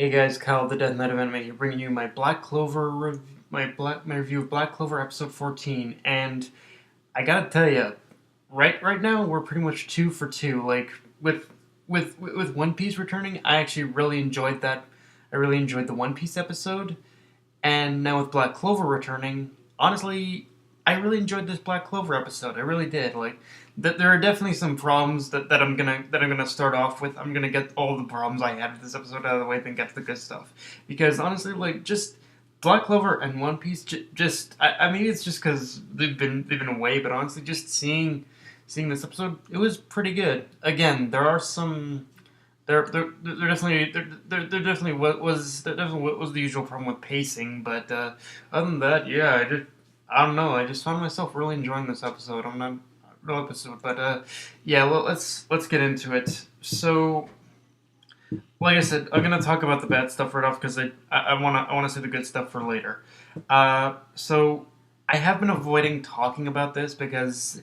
Hey guys, Kyle, the Death Knight of Anime here, bringing you my Black Clover my review of Black Clover episode 14. And I gotta tell you, right now we're pretty much two for two. Like with One Piece returning, I actually really enjoyed that. I really enjoyed the One Piece episode, and now with Black Clover returning, honestly, I really enjoyed this Black Clover episode. I really did. Like there are definitely some problems that I'm gonna start off with. I'm gonna get all the problems I had with this episode out of the way, then get to the good stuff. Because honestly, like just Black Clover and One Piece, just I mean it's just because they've been away, but honestly, just seeing this episode, it was pretty good. Again, there are some there definitely was the usual problem with pacing, but other than that, yeah, I don't know, I just found myself really enjoying this episode. I'm not real episode, but yeah, let's get into it. So, like I said, I'm gonna talk about the bad stuff right off because I wanna say the good stuff for later. So I have been avoiding talking about this because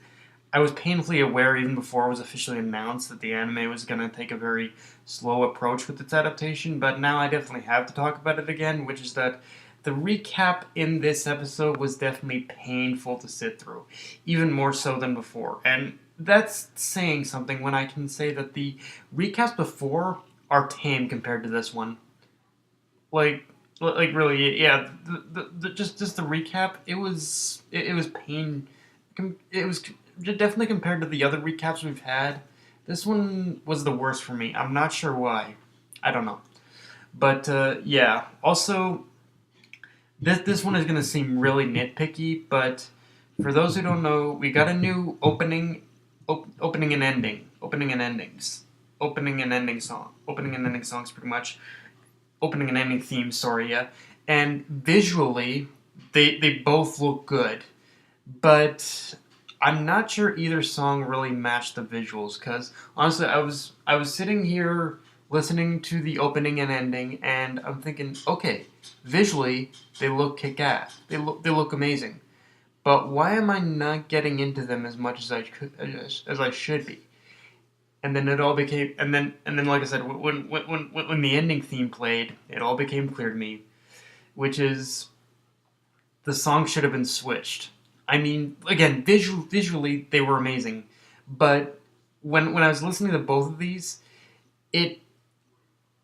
I was painfully aware even before it was officially announced that the anime was going to take a very slow approach with its adaptation, but now I definitely have to talk about it again, which is that the recap in this episode was definitely painful to sit through, even more so than before. And that's saying something when I can say that the recaps before are tame compared to this one. Like, like really, yeah. Just the recap, it was pain. It was definitely compared to the other recaps we've had. This one was the worst for me. I'm not sure why. I don't know, but yeah. Also, this one is gonna seem really nitpicky, but for those who don't know, we got a new opening and ending, opening and endings, opening and ending songs, pretty much opening and ending themes. Sorry, yeah. And visually, they both look good, but I'm not sure either song really matched the visuals. Because honestly, I was sitting here listening to the opening and ending, and I'm thinking, okay, visually they look kick ass. They look amazing. But why am I not getting into them as much as I could as I should be? And then it all became and then like I said, when the ending theme played, it all became clear to me, which is the song should have been switched. I mean, again, visually they were amazing, but when I was listening to both of these, it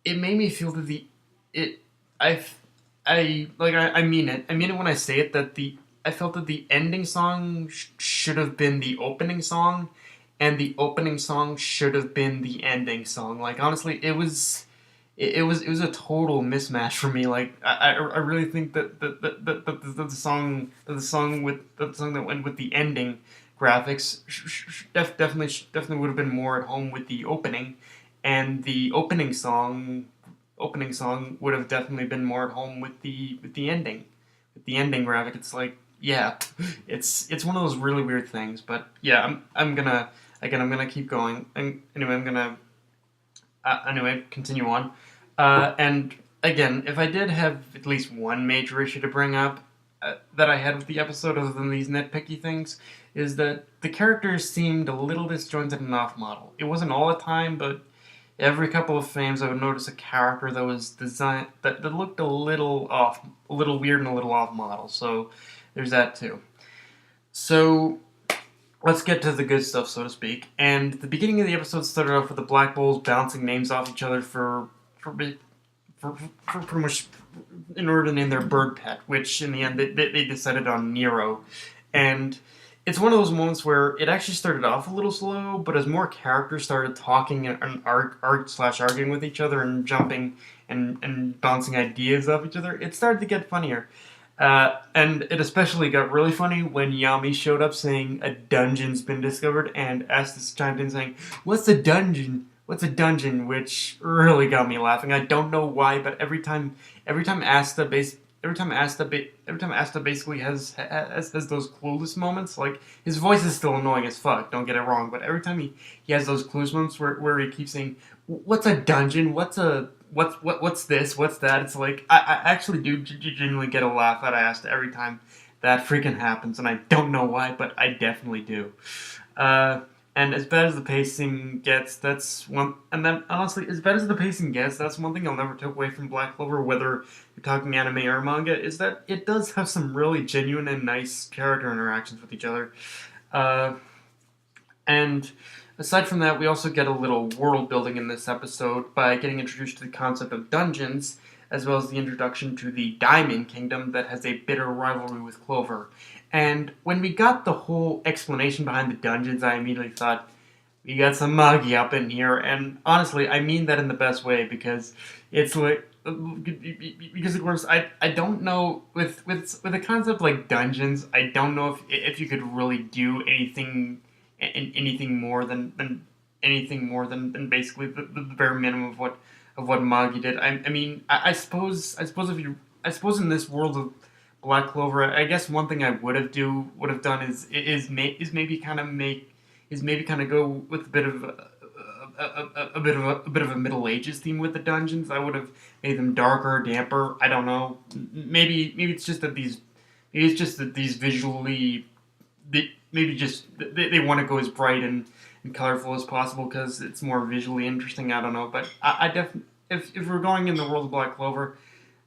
it made me feel that the it I I mean it. I mean it when I say it that the I felt that the ending song should have been the opening song, and the opening song should have been the ending song. Like honestly, it was a total mismatch for me. Like I really think that the song that went with the ending graphics definitely would have been more at home with the opening, and the opening song would have definitely been more at home with the ending, graphic. It's like, yeah, it's one of those really weird things. But yeah, I'm gonna keep going. And anyway, I'm gonna continue on. And again, if I did have at least one major issue to bring up that I had with the episode, other than these nitpicky things, is that the characters seemed a little disjointed and off model. It wasn't all the time, but every couple of frames I would notice a character that was designed that looked a little off, a little weird, and a little off model. So there's that too. So let's get to the good stuff, so to speak. And the beginning of the episode started off with the Black Bulls bouncing names off each other for pretty much in order to name their bird pet, which in the end they decided on Nero. And it's one of those moments where it actually started off a little slow, but as more characters started talking and arguing with each other and jumping and bouncing ideas off each other, it started to get funnier. And it especially got really funny when Yami showed up saying a dungeon's been discovered, and Asta chimed in saying, "What's a dungeon? What's a dungeon?" Which really got me laughing. I don't know why, but every time Asta basically has those clueless moments. Like his voice is still annoying as fuck. Don't get it wrong, but every time he has those clueless moments where he keeps saying, "What's a dungeon? What's this? What's that?" It's like I actually do genuinely get a laugh out of Asta every time that freaking happens, and I don't know why, but I definitely do. And as bad as the pacing gets, that's one. And then honestly, as bad as the pacing gets, that's one thing I'll never take away from Black Clover, whether you're talking anime or manga, is that it does have some really genuine and nice character interactions with each other. Uh, and aside from that, we also get a little world building in this episode by getting introduced to the concept of dungeons, as well as the introduction to the Diamond Kingdom that has a bitter rivalry with Clover. And when we got the whole explanation behind the dungeons, I immediately thought, we got some Magi up in here. And honestly, I mean that in the best way, because it's like, because of course I don't know with a concept like dungeons, I don't know if you could really do anything more than basically the bare minimum of what Magi did. I mean I suppose if you I suppose in this world of Black Clover, I guess one thing I would have done is maybe kind of go with a bit of a bit of a Middle Ages theme with the dungeons. I would have made them darker, damper. I don't know. Maybe it's just that these visually they want to go as bright and colorful as possible because it's more visually interesting. I don't know, but I definitely if we're going in the world of Black Clover,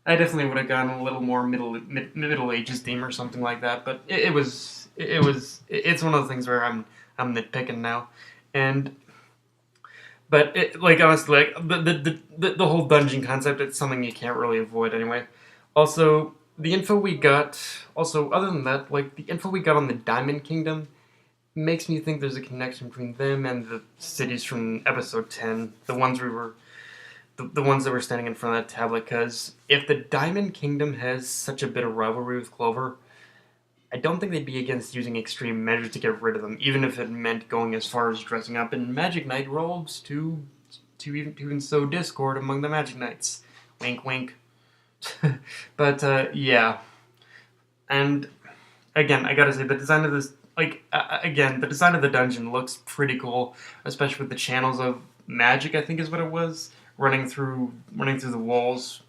I definitely would have gone a little more Middle Ages theme or something like that. But it's one of the things where I'm nitpicking now, and but like honestly, like the whole dungeon concept, it's something you can't really avoid anyway. Also, the info we got. Also, other than that, like the info we got on the Diamond Kingdom makes me think there's a connection between them and the cities from episode 10, the ones that were standing in front of that tablet. Because if the Diamond Kingdom has such a bit of rivalry with Clover, I don't think they'd be against using extreme measures to get rid of them, even if it meant going as far as dressing up in Magic Knight robes to even sow discord among the Magic Knights. Wink, wink. But yeah, and again, I gotta say the design of this, the design of the dungeon looks pretty cool, especially with the channels of magic. I think is what it was running through the walls.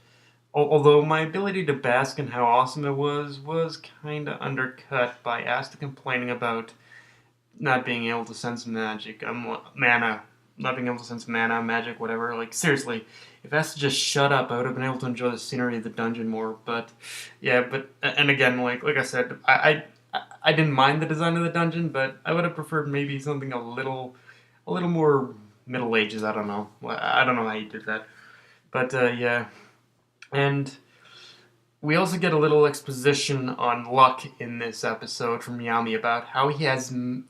Although my ability to bask in how awesome it was kind of undercut by Asta complaining about not being able to sense magic, mana, not being able to sense mana, magic, whatever. Like seriously, if Asta just shut up, I would have been able to enjoy the scenery of the dungeon more. But yeah, and again, like I said, I didn't mind the design of the dungeon, but I would have preferred maybe something a little more Middle Ages. I don't know. I don't know how you did that, but yeah. And we also get a little exposition on luck in this episode from Yami about how he has mana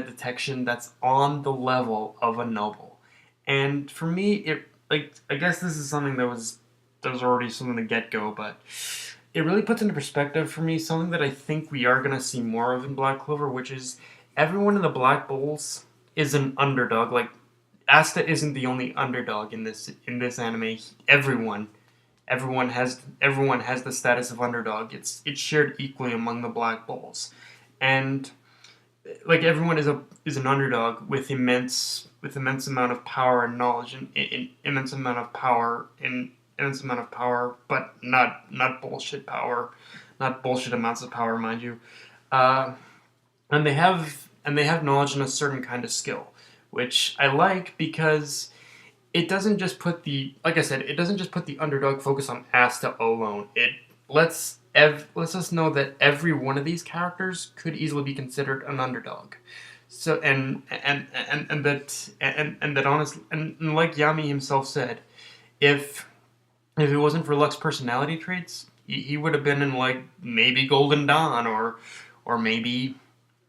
detection that's on the level of a noble. And for me, I guess this is something that was already something to get go, but it really puts into perspective for me something that I think we are gonna see more of in Black Clover, which is everyone in the Black Bulls is an underdog. Like Asta isn't the only underdog in this anime. Everyone has the status of underdog. It's shared equally among the Black Bulls, and like everyone is an underdog with immense amount of power and knowledge and immense amount of power, but not bullshit power, not bullshit amounts of power, mind you. And they have knowledge and a certain kind of skill, which I like because it doesn't just put the underdog focus on Asta alone. It lets us know that every one of these characters could easily be considered an underdog. So that honestly, and like Yami himself said, if it wasn't for Luck's personality traits, he would have been in like maybe Golden Dawn or maybe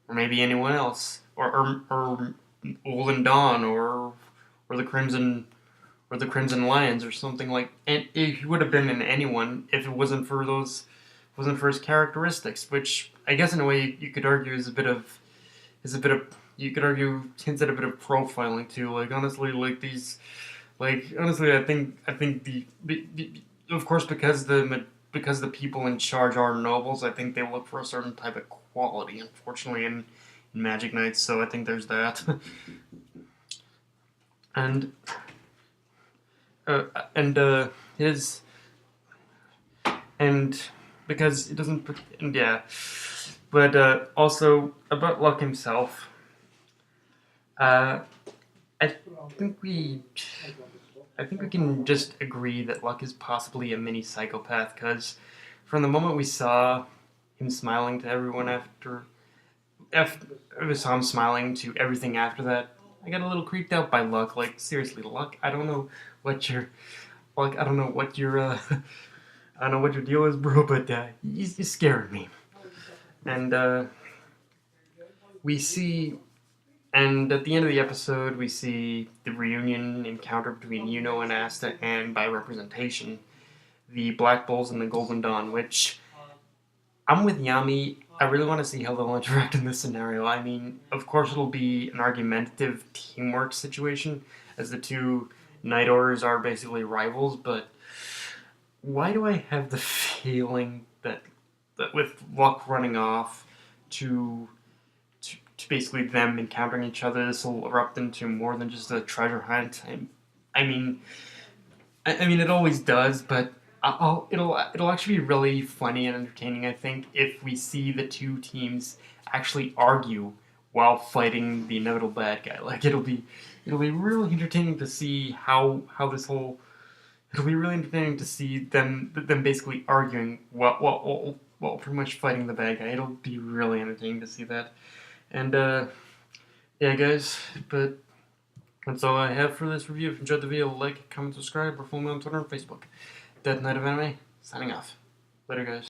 anyone else or Golden Dawn or the Crimson Lions or something like. And he would have been in anyone if it wasn't for his characteristics, which I guess in a way you could argue hints at a bit of profiling too. Like honestly, I think the of course because the people in charge are nobles, I think they look for a certain type of quality. Unfortunately, in Magic Knights, so I think there's that. and his and because it doesn't and yeah, but also about Luck himself. Uh, I think we, I think we can just agree that Luck is possibly a mini psychopath because from the moment we saw him smiling to everyone after we saw him smiling to everything after that, I got a little creeped out by Luck. Like seriously, Luck, I don't know what your Luck, I don't know what your I don't know what your deal is, bro, but you scared me. And we see And at the end of the episode, we see the reunion encounter between Yuno and Asta, and by representation, the Black Bulls and the Golden Dawn, which I'm with Yami. I really want to see how they'll interact in this scenario. I mean, of course, it'll be an argumentative teamwork situation, as the two Night Orders are basically rivals, but why do I have the feeling that with Luck running off to to basically them encountering each other, this will erupt into more than just a treasure hunt. I mean, I mean, it always does, but it'll actually be really funny and entertaining. I think if we see the two teams actually argue while fighting the inevitable bad guy, like it'll be really entertaining to see how this whole. It'll be really entertaining to see them basically arguing while pretty much fighting the bad guy. It'll be really entertaining to see that. And yeah, guys, but that's all I have for this review. If you enjoyed the video, like, comment, subscribe, or follow me on Twitter and Facebook. Death Knight of Anime, signing off. Later, guys.